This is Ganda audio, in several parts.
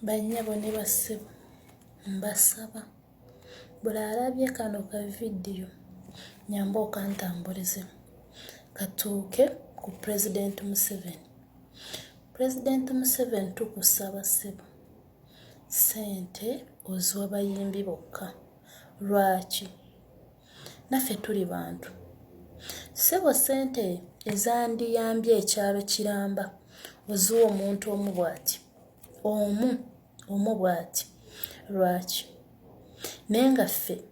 Bannyabo ne bassebo mbasaba buli alabye kano ka vidiyo nyamba okantambulize katuuke ku President Museveni. President Museveni tukusaba ssebo ssente oziwa bayimbi bokka. Lwaki? Naffe tuli bantu. Ssebo ssente ezandiyambye ekyalo Kiramba oziwa omuntu omu bw'ati omu bw'ati. Lwaki? Naye nga ffe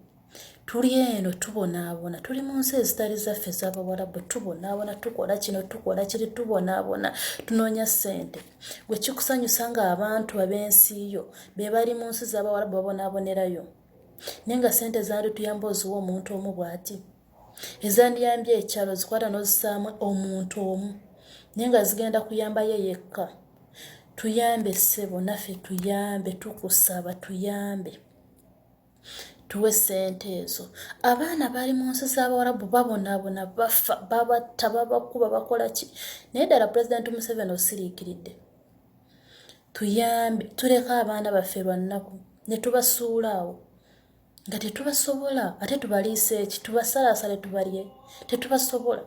tuli eno tubonaabona, tuli mu nsi ezitali zaffe ez'Abawarabu, tubonaabona, tukola kino tukola kiri, tubonaabona tunoonya ssente. Gwe kikusanyusa ng'abantu ab'ensi yo be bali mu nsi z'Abawarabu babonaabonerayo. Naye nga ssente zandituyamba oziwa omuntu omu bw'ati. Ezandiyambye ekyalo zikwata n'ozisaamu omuntu omu naye nga zigenda kuyamba ye yekka. Tuyambe ssebo, naffe tuyambe, tukusaba tuyambe. Tuwe ssente ezo. Abaana bali mu nsi z'Abawarabu babonaabona, bafa, babatta, babakuba, bakola ki? Naye ddala President Museveni osiriikiridde. Tuyambe, tuleke abaana baffe lwa nnaku ne tubasuula awo nga tetubasobola, ate tubaliise eki? Tubasalaasale tubalye? Tetubasobola.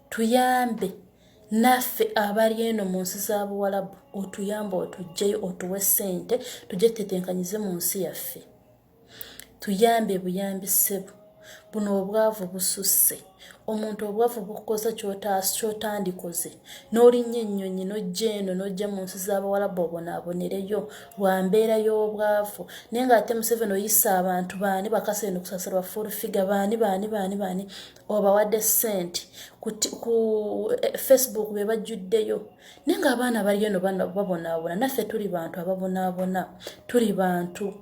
Tuyambe naffe abali eno mu nsi z'Abawarabu otuyambe, otuggyeyo, otuwe ssente tujje tutetenkanyize mu nsi yaffe. Tuyambe buyambi ssebo. Buno obwavu bususse. Omuntu obwavu bukukoza ky'otandikoze. N'olinnya ennyonyi n'ojja eno n'ojja mu nsi z'Abawarabu obonaabonereyo lwa mbeera y'obwavu. Naye ng'ate Museveni oyisa abantu baani bakase eno kusasulwa full figure baani obawadde ssente ku Facebook be bajjuddeyo. Naye ng'abaana bali eno babonaabona. Naffe tuli bantu ababonaabona. Tuli bantu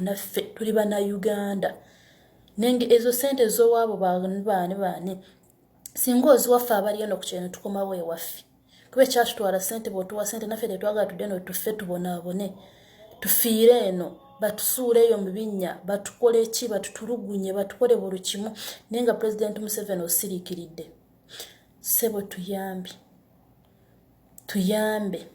naffe tuli Bannayuganda. Nenge ezo ssente z'owaabo baani singa oziwaffe abali eno ku kyeno tukomawo ewaffe. Kuba ekyatutwala ssente, bw'otuwa ssente naffe tetwagala tudde eno tuffe tubonaabone, tufiire eno, batusuule eyo mu binnya, batukole ki, batutulugunye, batukole buli kimu. Naye nga President Museveni osiriikiridde. Ssebo tuyambe.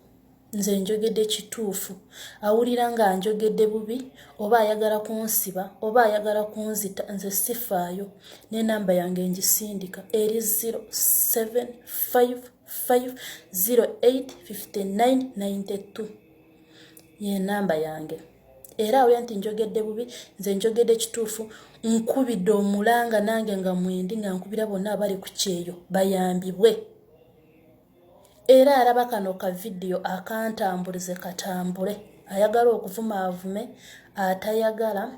Nze njogedde kituufu. Awulira nga njogedde bubi oba ayagala kunsiba oba ayagala kunzita, nze sifaayo. N'ennamba yange ngisindika eri 0755085992 ye nnamba yange. Era awulira nti njogedde bubi, nze njogedde kituufu. Nkubidde omulanga nange nga mwendi nga nkubira bonna abali ku kyeyo bayambibwe. Era alaba kano ka vidiyo akantambulize katambule. Ayagala okuvuma avume, atayagala